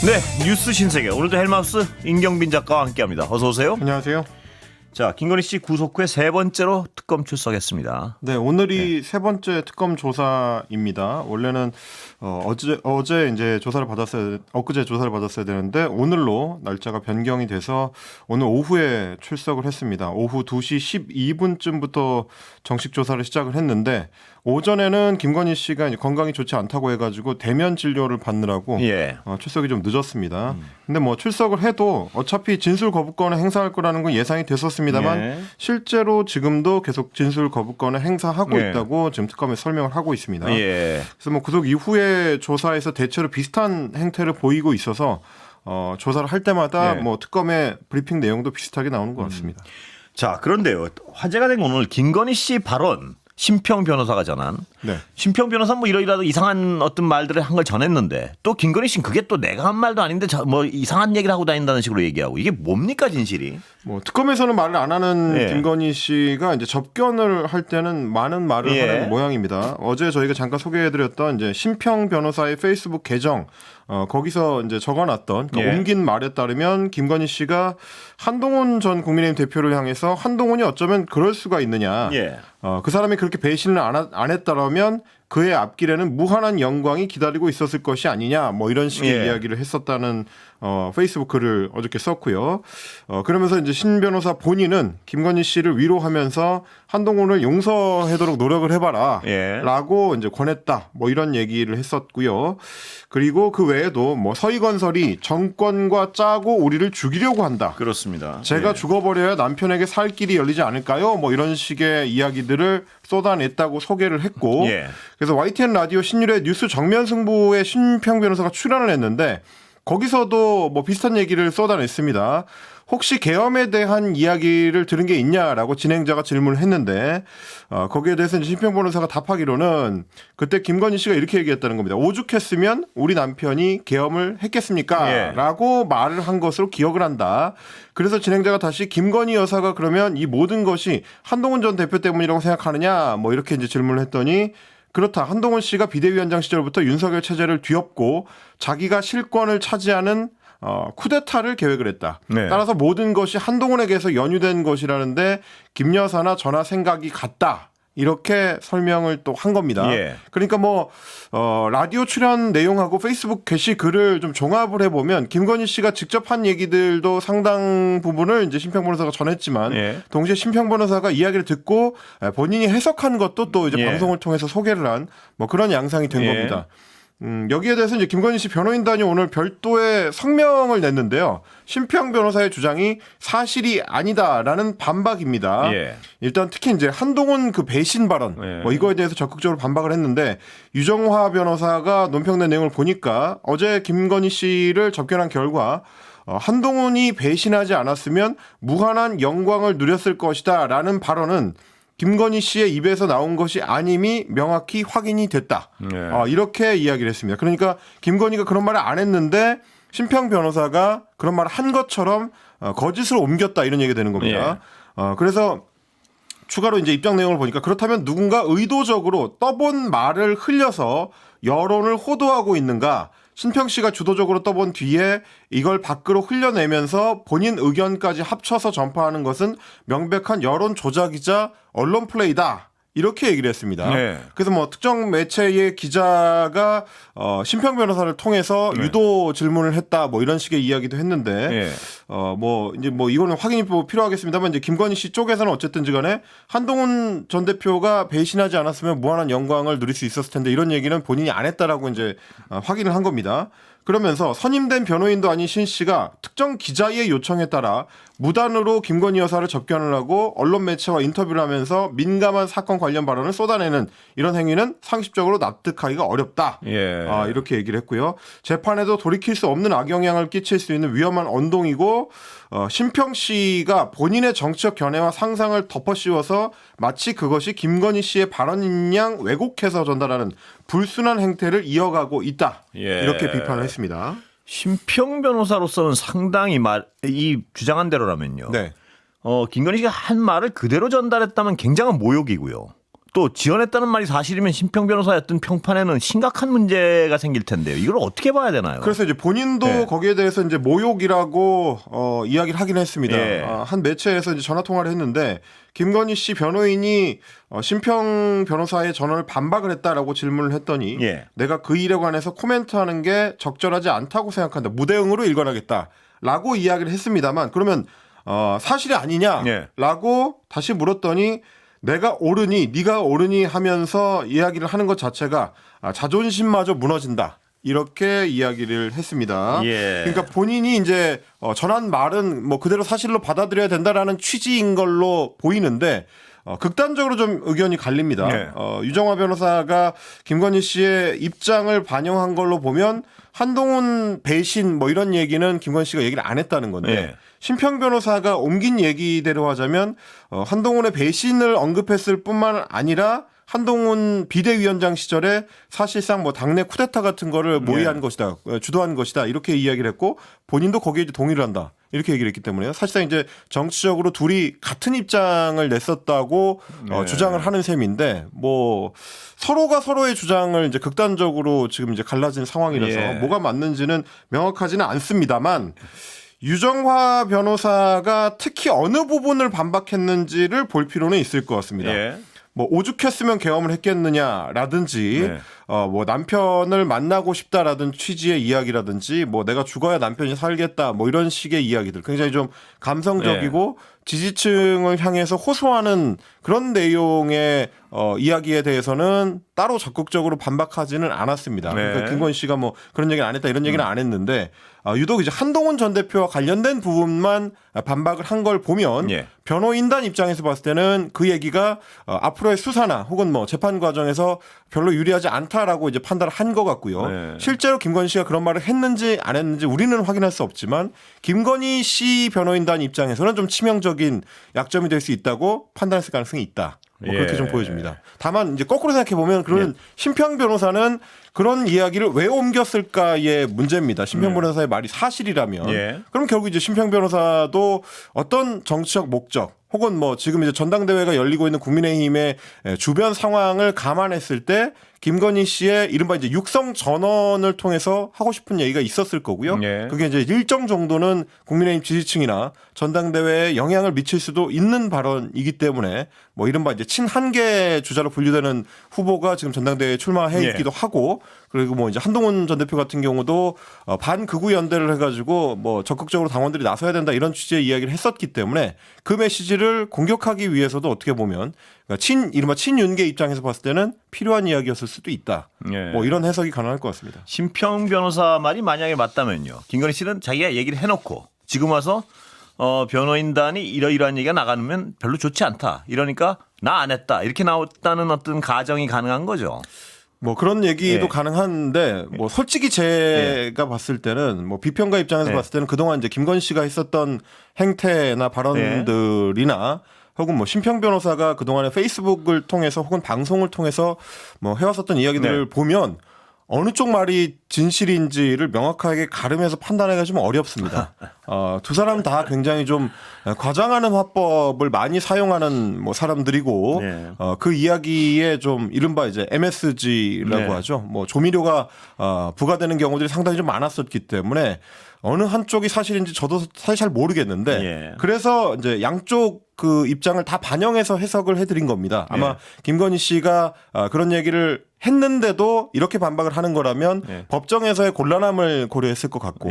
네, 뉴스 신세계. 오늘도 헬마우스 임경빈 작가와 함께합니다. 어서 오세요. 안녕하세요. 자, 김건희 씨 구속 후에 세 번째로 특검 출석했습니다. 네, 오늘이 세 번째 특검 조사입니다. 원래는 어제 이제 엊그제 조사를 받았어야 되는데 오늘로 날짜가 변경이 돼서 오늘 오후에 출석을 했습니다. 오후 2시 12분쯤부터 정식 조사를 시작을 했는데 오전에는 김건희 씨가 이제 건강이 좋지 않다고 해가지고 대면 진료를 받느라고 출석이 좀 늦었습니다. 근데 뭐 출석을 해도 어차피 진술 거부권을 행사할 거라는 건 예상이 됐었습니다만 실제로 지금도 계속 진술 거부권을 행사하고 있다고 지금 특검에 설명을 하고 있습니다. 그래서 뭐 구속 이후에 조사에서 대체로 비슷한 행태를 보이고 있어서 조사를 할 때마다 뭐 특검의 브리핑 내용도 비슷하게 나오는 것 같습니다. 자, 그런데요. 화제가 된 건 오늘 김건희 씨 발언. 심평 변호사가 전한. 심평 변호사 뭐 이러이러도 이상한 어떤 말들을 한 걸 전했는데 또 김건희 씨는 그게 또 내가 한 말도 아닌데 뭐 이상한 얘기를 하고 다닌다는 식으로 얘기하고 이게 뭡니까 진실이? 뭐 특검에서는 말을 안 하는 김건희 씨가 이제 접견을 할 때는 많은 말을 하는 모양입니다. 어제 저희가 잠깐 소개해드렸던 이제 심평 변호사의 페이스북 계정 거기서 이제 적어놨던 옮긴 말에 따르면 김건희 씨가 한동훈 전 국민의힘 대표를 향해서 한동훈이 어쩌면 그럴 수가 있느냐. 그 사람이 그렇게 배신을 안 했다라면 그의 앞길에는 무한한 영광이 기다리고 있었을 것이 아니냐. 뭐 이런 식의 이야기를 했었다는 페이스북 글을 어저께 썼고요. 그러면서 이제 신 변호사 본인은 김건희 씨를 위로하면서 한동훈을 용서하도록 노력을 해봐라 라고 이제 권했다. 뭐 이런 얘기를 했었고요. 그리고 그 외에도 뭐 서희건설이 정권과 짜고 우리를 죽이려고 한다. 그렇습니다. 제가 죽어버려야 남편에게 살 길이 열리지 않을까요? 뭐 이런 식의 이야기들을 쏟아냈다고 소개를 했고 그래서 YTN 라디오 신율의 뉴스 정면 승부에 심평 변호사가 출연을 했는데 거기서도 뭐 비슷한 얘기를 쏟아냈습니다. 혹시 계엄에 대한 이야기를 들은 게 있냐라고 진행자가 질문을 했는데 거기에 대해서 심평 변호사가 답하기로는 그때 김건희 씨가 이렇게 얘기했다는 겁니다. 오죽했으면 우리 남편이 계엄을 했겠습니까? 라고 말을 한 것으로 기억을 한다. 그래서 진행자가 다시 김건희 여사가 그러면 이 모든 것이 한동훈 전 대표 때문이라고 생각하느냐 뭐 이렇게 이제 질문을 했더니 그렇다. 한동훈 씨가 비대위원장 시절부터 윤석열 체제를 뒤엎고 자기가 실권을 차지하는 쿠데타를 계획을 했다. 따라서 모든 것이 한동훈에게서 연유된 것이라는데 김 여사나 저나 생각이 같다. 이렇게 설명을 또 한 겁니다. 그러니까 뭐 라디오 출연 내용하고 페이스북 게시 글을 좀 종합을 해보면 김건희 씨가 직접 한 얘기들도 상당 부분을 이제 심평 변호사가 전했지만 동시에 심평 변호사가 이야기를 듣고 본인이 해석한 것도 또 이제 방송을 통해서 소개를 한 뭐 그런 양상이 된 겁니다. 여기에 대해서 이제 김건희 씨 변호인단이 오늘 별도의 성명을 냈는데요. 심평 변호사의 주장이 사실이 아니다라는 반박입니다. 일단 특히 이제 한동훈 그 배신 발언 뭐 이거에 대해서 적극적으로 반박을 했는데 유정화 변호사가 논평된 내용을 보니까 어제 김건희 씨를 접견한 결과 한동훈이 배신하지 않았으면 무한한 영광을 누렸을 것이다라는 발언은 김건희 씨의 입에서 나온 것이 아님이 명확히 확인이 됐다. 이렇게 이야기를 했습니다. 그러니까 김건희가 그런 말을 안 했는데 심평 변호사가 그런 말을 한 것처럼 거짓으로 옮겼다 이런 얘기가 되는 겁니다. 그래서 추가로 이제 입장 내용을 보니까 그렇다면 누군가 의도적으로 떠본 말을 흘려서 여론을 호도하고 있는가? 신평 씨가 주도적으로 떠본 뒤에 이걸 밖으로 흘려내면서 본인 의견까지 합쳐서 전파하는 것은 명백한 여론 조작이자 언론 플레이다. 이렇게 얘기를 했습니다. 그래서 뭐 특정 매체의 기자가 심평 변호사를 통해서 유도 질문을 했다 뭐 이런 식의 이야기도 했는데 뭐 이제 뭐 이거는 확인이 필요하겠습니다만 이제 김건희 씨 쪽에서는 어쨌든지간에 한동훈 전 대표가 배신하지 않았으면 무한한 영광을 누릴 수 있었을 텐데 이런 얘기는 본인이 안 했다라고 이제 확인을 한 겁니다. 그러면서 선임된 변호인도 아닌 신 씨가 특정 기자의 요청에 따라 무단으로 김건희 여사를 접견을 하고 언론 매체와 인터뷰를 하면서 민감한 사건 관련 발언을 쏟아내는 이런 행위는 상식적으로 납득하기가 어렵다. 이렇게 얘기를 했고요. 재판에도 돌이킬 수 없는 악영향을 끼칠 수 있는 위험한 언동이고 심평 씨가 본인의 정치적 견해와 상상을 덮어씌워서 마치 그것이 김건희 씨의 발언인 양 왜곡해서 전달하는 불순한 행태를 이어가고 있다. 이렇게 비판을 했습니다. 심평 변호사로서는 상당히 이 주장한 대로라면요. 김건희 씨가 한 말을 그대로 전달했다면 굉장한 모욕이고요. 또 지원했다는 말이 사실이면 심평 변호사의 어떤 평판에는 심각한 문제가 생길 텐데요. 이걸 어떻게 봐야 되나요? 그래서 이제 본인도 예. 거기에 대해서 이제 모욕이라고 이야기를 하긴 했습니다. 예. 한 매체에서 이제 전화 통화를 했는데 김건희 씨 변호인이 심평 변호사의 전화를 반박을 했다라고 질문을 했더니 예. 내가 그 일에 관해서 코멘트하는 게 적절하지 않다고 생각한다. 무대응으로 일관하겠다라고 이야기를 했습니다만 그러면 사실이 아니냐라고 예. 다시 물었더니 내가 옳으니 네가 옳으니 하면서 이야기를 하는 것 자체가 자존심마저 무너진다. 이렇게 이야기를 했습니다. 예. 그러니까 본인이 이제 전한 말은 뭐 그대로 사실로 받아들여야 된다라는 취지인 걸로 보이는데 극단적으로 좀 의견이 갈립니다. 네. 유정화 변호사가 김건희 씨의 입장을 반영한 걸로 보면 한동훈 배신 뭐 이런 얘기는 김건희 씨가 얘기를 안 했다는 건데 네. 심평 변호사가 옮긴 얘기대로 하자면 한동훈의 배신을 언급했을 뿐만 아니라 한동훈 비대위원장 시절에 사실상 뭐 당내 쿠데타 같은 거를 모의한 것이다, 주도한 것이다 이렇게 이야기를 했고 본인도 거기에 이제 동의를 한다 이렇게 얘기를 했기 때문에 사실상 이제 정치적으로 둘이 같은 입장을 냈었다고 주장을 하는 셈인데 뭐 서로가 서로의 주장을 이제 극단적으로 지금 이제 갈라진 상황이라서 뭐가 맞는지는 명확하지는 않습니다만. 유정화 변호사가 특히 어느 부분을 반박했는지를 볼 필요는 있을 것 같습니다. 예. 뭐 오죽했으면 계엄을 했겠느냐라든지 뭐 남편을 만나고 싶다라든 취지의 이야기라든지 뭐 내가 죽어야 남편이 살겠다 뭐 이런 식의 이야기들 굉장히 좀 감성적이고 지지층을 향해서 호소하는 그런 내용의 이야기에 대해서는 따로 적극적으로 반박하지는 않았습니다. 그러니까 김건희 씨가 뭐 그런 얘기는 안 했다 이런 얘기는 안 했는데 유독 이제 한동훈 전 대표와 관련된 부분만 반박을 한 걸 보면 변호인단 입장에서 봤을 때는 그 얘기가 앞으로의 수사나 혹은 뭐 재판 과정에서 별로 유리하지 않다라고 이제 판단을 한 것 같고요. 실제로 김건희 씨가 그런 말을 했는지 안 했는지 우리는 확인할 수 없지만 김건희 씨 변호인단 입장에서는 좀 치명적인 약점이 될 수 있다고 판단했을 가능성이 있다. 뭐 그렇게 좀 보여집니다. 다만 이제 거꾸로 생각해 보면 그런 심평 변호사는 그런 이야기를 왜 옮겼을까의 문제입니다. 심평 변호사의 말이 사실이라면 그럼 결국 이제 심평 변호사도 어떤 정치적 목적 혹은 뭐 지금 이제 전당대회가 열리고 있는 국민의힘의 주변 상황을 감안했을 때 김건희 씨의 이른바 이제 육성 전원을 통해서 하고 싶은 얘기가 있었을 거고요. 그게 이제 일정 정도는 국민의힘 지지층이나 전당대회에 영향을 미칠 수도 있는 발언이기 때문에 뭐 이른바 이제 친한계 주자로 분류되는 후보가 지금 전당대회에 출마해 있기도 하고 그리고 뭐 이제 한동훈 전 대표 같은 경우도 반극우 연대를 해가지고 뭐 적극적으로 당원들이 나서야 된다 이런 취지의 이야기를 했었기 때문에 그 메시지를 공격하기 위해서도 어떻게 보면 그러니까 이른바 친윤계 입장에서 봤을 때는 필요한 이야기였을 수도 있다. 뭐 이런 해석이 가능할 것 같습니다. 심평 변호사 말이 만약에 맞다면요. 김건희 씨는 자기가 얘기를 해놓고 지금 와서 변호인단이 이러이러한 얘기가 나가면 별로 좋지 않다. 이러니까 나 안 했다. 이렇게 나왔다는 어떤 가정이 가능한 거죠. 뭐 그런 얘기도 가능한데 뭐 솔직히 제가 봤을 때는 뭐 비평가 입장에서 봤을 때는 그동안 이제 김건희 씨가 했었던 행태나 발언들이나 혹은 뭐 심평 변호사가 그동안에 페이스북을 통해서 혹은 방송을 통해서 뭐 해왔었던 이야기들을 보면 어느 쪽 말이 진실인지를 명확하게 가름해서 판단하기가 좀 어렵습니다. 두 사람 다 굉장히 좀 과장하는 화법을 많이 사용하는 뭐 사람들이고 그 이야기에 좀 이른바 이제 MSG라고 하죠. 뭐 조미료가 부과되는 경우들이 상당히 좀 많았었기 때문에 어느 한쪽이 사실인지 저도 사실 잘 모르겠는데 그래서 이제 양쪽 그 입장을 다 반영해서 해석을 해드린 겁니다. 아마 김건희 씨가 그런 얘기를 했는데도 이렇게 반박을 하는 거라면 법정에서의 곤란함을 고려했을 것 같고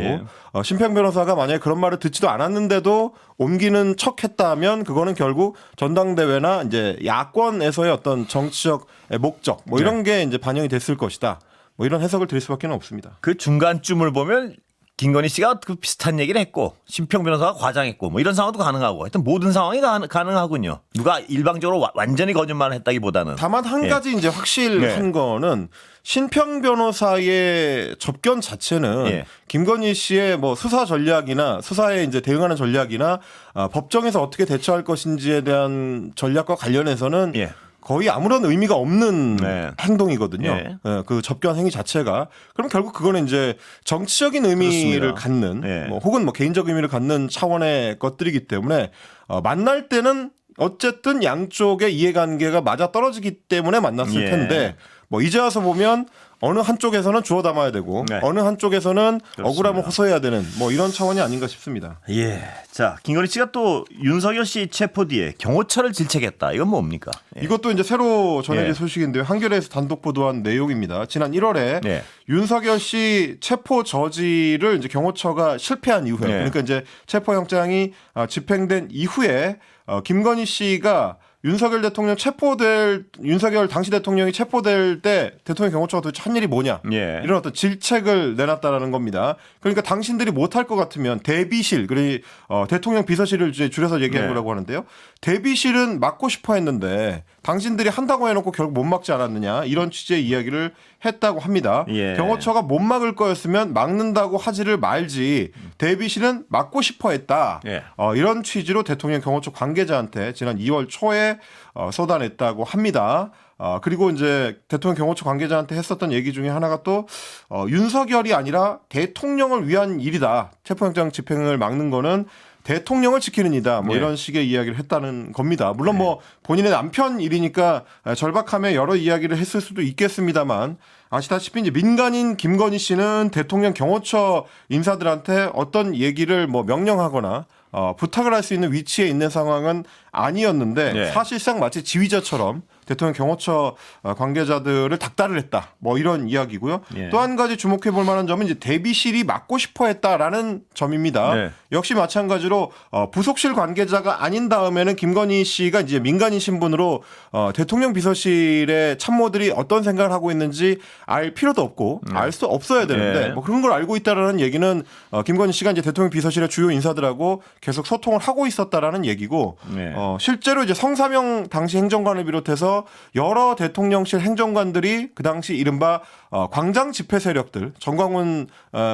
심평 변호사가 만약에 그런 말을 듣지도 않았는데도 옮기는 척했다면 그거는 결국 전당대회나 이제 야권에서의 어떤 정치적 목적 뭐 이런 게 이제 반영이 됐을 것이다. 뭐 이런 해석을 드릴 수밖에 없습니다. 그 중간쯤을 보면 김건희 씨가 그 비슷한 얘기를 했고 심평 변호사가 과장했고 뭐 이런 상황도 가능하고 하여튼 모든 상황이 가능하군요. 누가 일방적으로 완전히 거짓말을 했다기보다는. 다만 한 가지 이제 확실한 거는 심평 변호사의 접견 자체는 김건희 씨의 뭐 수사 전략이나 수사에 이제 대응하는 전략이나 법정에서 어떻게 대처할 것인지에 대한 전략과 관련해서는 거의 아무런 의미가 없는 행동이거든요. 그 접견 행위 자체가. 그럼 결국 그거는 이제 정치적인 의미를 갖는 뭐 혹은 뭐 개인적 의미를 갖는 차원의 것들이기 때문에 만날 때는 어쨌든 양쪽의 이해관계가 맞아 떨어지기 때문에 만났을 텐데 뭐 이제 와서 보면 어느 한쪽에서는 주워 담아야 되고 어느 한쪽에서는 그렇습니다. 억울함을 호소해야 되는 뭐 이런 차원이 아닌가 싶습니다. 예. 자, 김건희 씨가 또 윤석열 씨 체포 뒤에 경호처를 질책했다. 이건 뭡니까? 이것도 이제 새로 전해진 소식인데요. 한겨레에서 단독 보도한 내용입니다. 지난 1월에 윤석열 씨 체포 저지를 이제 경호처가 실패한 이후에 그러니까 이제 체포영장이 집행된 이후에 김건희 씨가 윤석열 당시 대통령이 체포될 때 대통령 경호처가 도대체 한 일이 뭐냐 이런 어떤 질책을 내놨다라는 겁니다. 그러니까 당신들이 못할 것 같으면 대비실, 그리고 대통령 비서실을 줄여서 얘기한 거라고 하는데요. 대비실은 막고 싶어 했는데 당신들이 한다고 해놓고 결국 못 막지 않았느냐 이런 취지의 이야기를 했다고 합니다. 경호처가 못 막을 거였으면 막는다고 하지를 말지 대비실은 막고 싶어 했다. 이런 취지로 대통령 경호처 관계자한테 지난 2월 초에 쏟아냈다고 합니다. 그리고 이제 대통령 경호처 관계자한테 했었던 얘기 중에 하나가 또 윤석열이 아니라 대통령을 위한 일이다. 체포영장 집행을 막는 거는 대통령을 지키는 이다. 뭐 이런 식의 이야기를 했다는 겁니다. 물론 뭐 본인의 남편 일이니까 절박하며 여러 이야기를 했을 수도 있겠습니다만 아시다시피 이제 민간인 김건희 씨는 대통령 경호처 인사들한테 어떤 얘기를 뭐 명령하거나 부탁을 할 수 있는 위치에 있는 상황은 아니었는데 사실상 마치 지휘자처럼 대통령 경호처 관계자들을 닥달을 했다. 뭐 이런 이야기고요. 또 한 가지 주목해 볼 만한 점은 이제 대비실이 막고 싶어 했다라는 점입니다. 역시 마찬가지로 부속실 관계자가 아닌 다음에는 김건희 씨가 이제 민간인 신분으로 대통령 비서실의 참모들이 어떤 생각을 하고 있는지 알 필요도 없고 알 수 없어야 되는데 뭐 그런 걸 알고 있다라는 얘기는 김건희 씨가 이제 대통령 비서실의 주요 인사들하고 계속 소통을 하고 있었다라는 얘기고 실제로 이제 성사명 당시 행정관을 비롯해서 여러 대통령실 행정관들이 그 당시 이른바 광장 집회 세력들 정광훈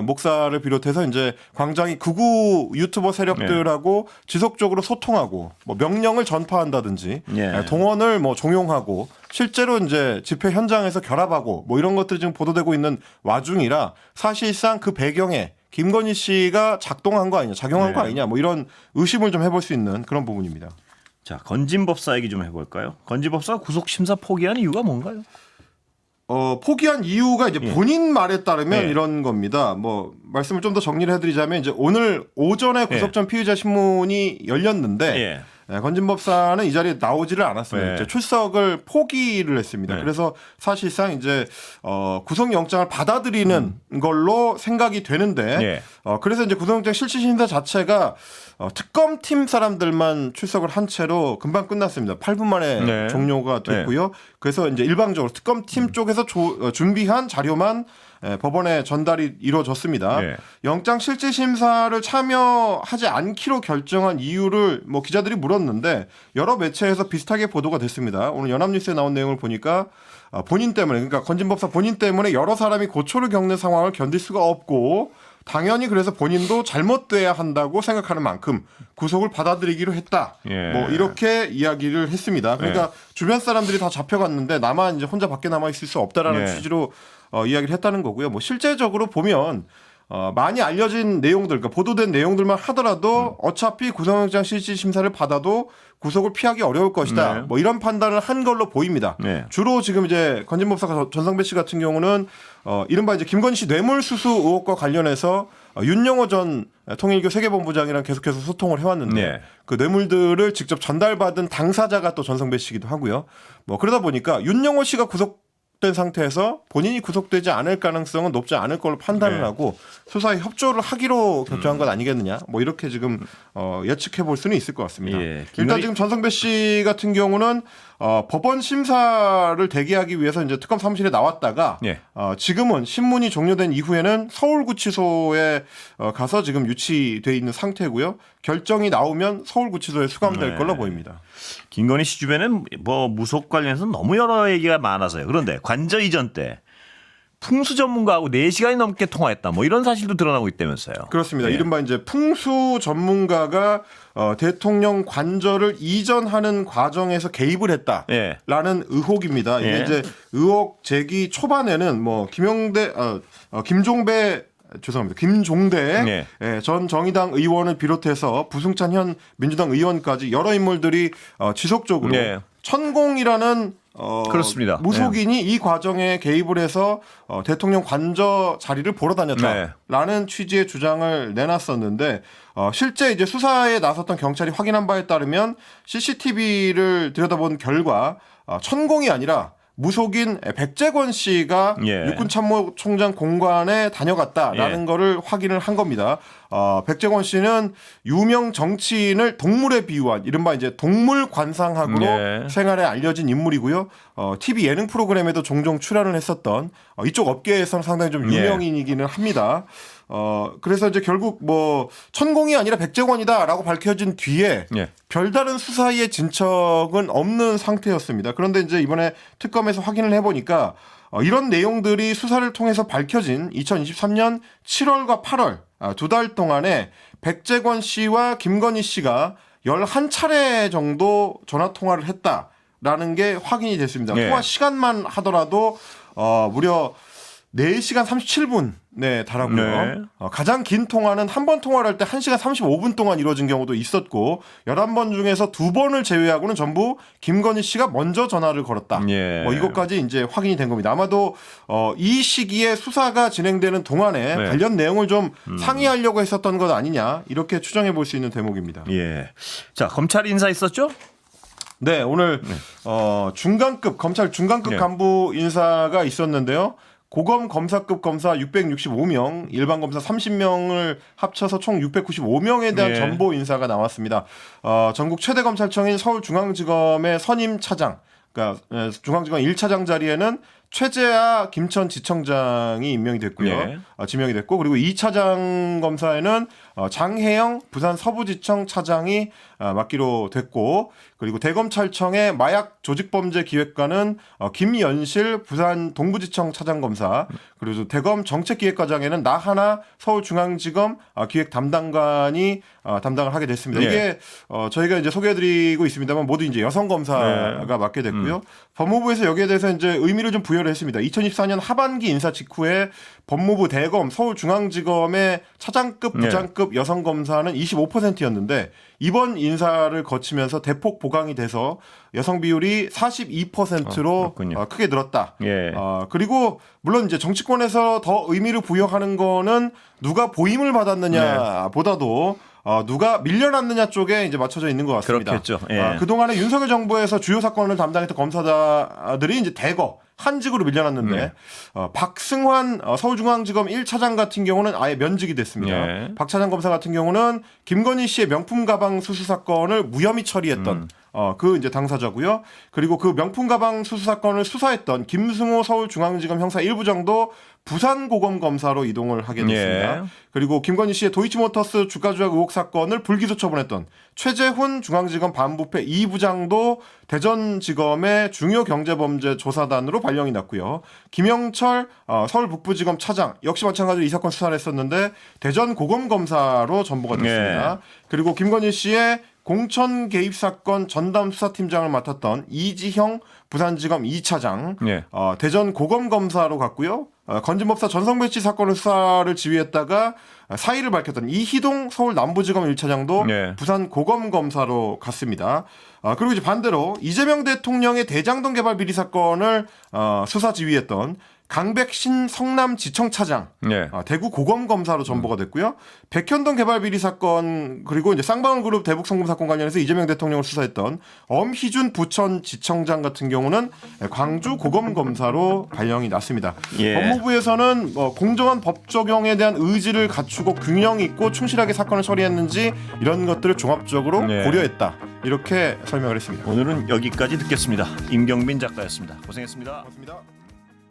목사를 비롯해서 이제 광장이 극우 유튜버 세력들하고 지속적으로 소통하고 뭐 명령을 전파한다든지 동원을 뭐 종용하고 실제로 이제 집회 현장에서 결합하고 뭐 이런 것들이 지금 보도되고 있는 와중이라 사실상 그 배경에 김건희 씨가 작동한 거 아니냐, 작용한 거 아니냐, 뭐 이런 의심을 좀 해볼 수 있는 그런 부분입니다. 자, 건진법사 얘기 좀 해볼까요? 건진법사가 구속 심사 포기한 이유가 뭔가요? 포기한 이유가 이제 본인 말에 따르면 이런 겁니다. 뭐 말씀을 좀 더 정리를 해드리자면 이제 오늘 오전에 구속 전 피의자 신문이 열렸는데. 건진법사는 이 자리에 나오지를 않았습니다. 이제 출석을 포기를 했습니다. 그래서 사실상 이제 구속영장을 받아들이는 걸로 생각이 되는데 그래서 이제 구속영장 실질심사 자체가 특검팀 사람들만 출석을 한 채로 금방 끝났습니다. 8분 만에 종료가 됐고요. 그래서 이제 일방적으로 특검팀 쪽에서 준비한 자료만 법원에 전달이 이루어졌습니다. 영장 실질심사를 참여하지 않기로 결정한 이유를 뭐 기자들이 물었는데 여러 매체에서 비슷하게 보도가 됐습니다. 오늘 연합뉴스에 나온 내용을 보니까 본인 때문에 그러니까 건진법사 본인 때문에 여러 사람이 고초를 겪는 상황을 견딜 수가 없고 당연히 그래서 본인도 잘못돼야 한다고 생각하는 만큼 구속을 받아들이기로 했다. 뭐 이렇게 이야기를 했습니다. 그러니까 주변 사람들이 다 잡혀갔는데 나만 이제 혼자 밖에 남아 있을 수 없다라는 취지로 이야기를 했다는 거고요. 뭐 실제적으로 보면 많이 알려진 내용들, 그러니까 보도된 내용들만 하더라도 어차피 구속영장 실질심사를 받아도 구속을 피하기 어려울 것이다. 뭐 이런 판단을 한 걸로 보입니다. 주로 지금 이제 건진법사 전성배 씨 같은 경우는 이른바 이제 김건희 씨 뇌물수수 의혹과 관련해서 윤영호 전 통일교 세계본부장이랑 계속해서 소통을 해왔는데 그 뇌물들을 직접 전달받은 당사자가 또 전성배 씨기도 하고요. 뭐 그러다 보니까 윤영호 씨가 구속된 상태에서 본인이 구속되지 않을 가능성은 높지 않을 걸로 판단을 하고 수사에 협조를 하기로 결정한 것 아니겠느냐. 뭐 이렇게 지금 예측해 볼 수는 있을 것 같습니다. 일단 지금 전성배 씨 같은 경우는 법원 심사를 대기하기 위해서 이제 특검 사무실에 나왔다가 지금은 신문이 종료된 이후에는 서울구치소에 가서 지금 유치돼 있는 상태고요. 결정이 나오면 서울구치소에 수감될 걸로 보입니다. 김건희 씨 주변에는 뭐 무속 관련해서 너무 여러 얘기가 많아서요. 그런데 관저 이전 때 풍수 전문가하고 4시간이 넘게 통화했다. 뭐 이런 사실도 드러나고 있다면서요. 그렇습니다. 이른바 이제 풍수 전문가가 대통령 관저를 이전하는 과정에서 개입을 했다라는 의혹입니다. 이게 이제 의혹 제기 초반에는 뭐 김종배 죄송합니다. 김종대 전 정의당 의원을 비롯해서 부승찬 현 민주당 의원까지 여러 인물들이 지속적으로 천공이라는 그렇습니다. 무속인이 이 과정에 개입을 해서 대통령 관저 자리를 보러 다녔다라는 취지의 주장을 내놨었는데 실제 이제 수사에 나섰던 경찰이 확인한 바에 따르면 CCTV를 들여다본 결과 천공이 아니라 무속인 백재권 씨가 육군참모총장 공관에 다녀갔다라는 거를 확인을 한 겁니다. 백재권 씨는 유명 정치인을 동물에 비유한 이른바 이제 동물 관상학으로 생활에 알려진 인물이고요. TV 예능 프로그램에도 종종 출연을 했었던 이쪽 업계에서는 상당히 좀 유명인이기는 합니다. 그래서 이제 결국 뭐 천공이 아니라 백재권이다라고 밝혀진 뒤에 별다른 수사의 진척은 없는 상태였습니다. 그런데 이제 이번에 특검에서 확인을 해보니까 이런 내용들이 수사를 통해서 밝혀진 2023년 7월과 8월 두 달 동안에 백재권 씨와 김건희 씨가 11차례 정도 전화 통화를 했다라는 게 확인이 됐습니다. 통화 시간만 하더라도 무려 4시간 37분에 달하고요. 가장 긴 통화는 한 번 통화를 할 때 1시간 35분 동안 이루어진 경우도 있었고 11번 중에서 2번을 제외하고는 전부 김건희 씨가 먼저 전화를 걸었다. 뭐 이것까지 이제 확인이 된 겁니다. 아마도 이 시기에 수사가 진행되는 동안에 관련 내용을 좀 상의하려고 했었던 것 아니냐 이렇게 추정해 볼 수 있는 대목입니다. 자, 검찰 인사 있었죠? 네, 오늘 중간급 검찰 중간급 간부 인사가 있었는데요. 고검 검사급 검사 665명, 일반 검사 30명을 합쳐서 총 695명에 대한 전보 인사가 나왔습니다. 전국 최대 검찰청인 서울중앙지검의 선임 차장, 그러니까 중앙지검 1차장 자리에는 최재하 김천지청장이 임명이 됐고요. 지명이 됐고 그리고 2차장 검사에는 장혜영 부산 서부지청 차장이 맡기로 됐고 그리고 대검찰청의 마약조직범죄기획관은 김연실 부산 동부지청 차장검사 그리고 대검 정책기획과장에는 나하나 서울중앙지검 기획 담당관이 담당을 하게 됐습니다. 이게 저희가 이제 소개해드리고 있습니다만 모두 이제 여성 검사가 맡게 됐고요. 법무부에서 여기에 대해서 이제 의미를 좀 부여를 했습니다. 2024년 하반기 인사 직후에 법무부 대검 서울중앙지검의 차장급 부장급 여성 검사는 25%였는데 이번 인사를 거치면서 대폭 보강이 돼서 여성 비율이 42%로 크게 늘었다. 그리고 물론 이제 정치권에서 더 의미를 부여하는 거는 누가 보임을 받았느냐보다도 누가 밀려났느냐 쪽에 이제 맞춰져 있는 것 같습니다. 그렇겠죠. 그동안에 윤석열 정부에서 주요 사건을 담당했던 검사들이 이제 대거 한직으로 밀려났는데 박승환 서울중앙지검 1차장 같은 경우는 아예 면직이 됐습니다. 박 차장 검사 같은 경우는 김건희 씨의 명품 가방 수수 사건을 무혐의 처리했던 그 이제 당사자고요. 그리고 그 명품 가방 수수 사건을 수사했던 김승호 서울중앙지검 형사 1부장도 부산고검 검사로 이동을 하게 됐습니다. 그리고 김건희 씨의 도이치모터스 주가 조작 의혹 사건을 불기소 처분했던 최재훈 중앙지검 반부패 2부장도 대전지검의 중요 경제범죄 조사단으로 발령이 났고요. 김영철 서울북부지검 차장 역시 마찬가지로 이 사건 수사를 했었는데 대전고검검사로 전보가 됐습니다. 그리고 김건희 씨의 공천 개입 사건 전담 수사팀장을 맡았던 이지형 부산지검 2차장 대전 고검검사로 갔고요. 건진법사 전성배치 사건을 수사를 지휘했다가 사의를 밝혔던 이희동 서울 남부지검 1차장도 부산 고검검사로 갔습니다. 그리고 이제 반대로 이재명 대통령의 대장동 개발 비리 사건을 수사 지휘했던 강백신 성남지청차장 대구 고검검사로 전보가 됐고요. 백현동 개발 비리 사건 그리고 이제 쌍방울그룹 대북 송금 사건 관련해서 이재명 대통령을 수사했던 엄희준 부천지청장 같은 경우는 광주 고검검사로 발령이 났습니다. 법무부에서는 공정한 법 적용에 대한 의지를 갖추고 균형 있고 충실하게 사건을 처리했는지 이런 것들을 종합적으로 고려했다. 이렇게 설명을 했습니다. 오늘은 여기까지 듣겠습니다. 임경빈 작가였습니다. 고생했습니다. 고맙습니다.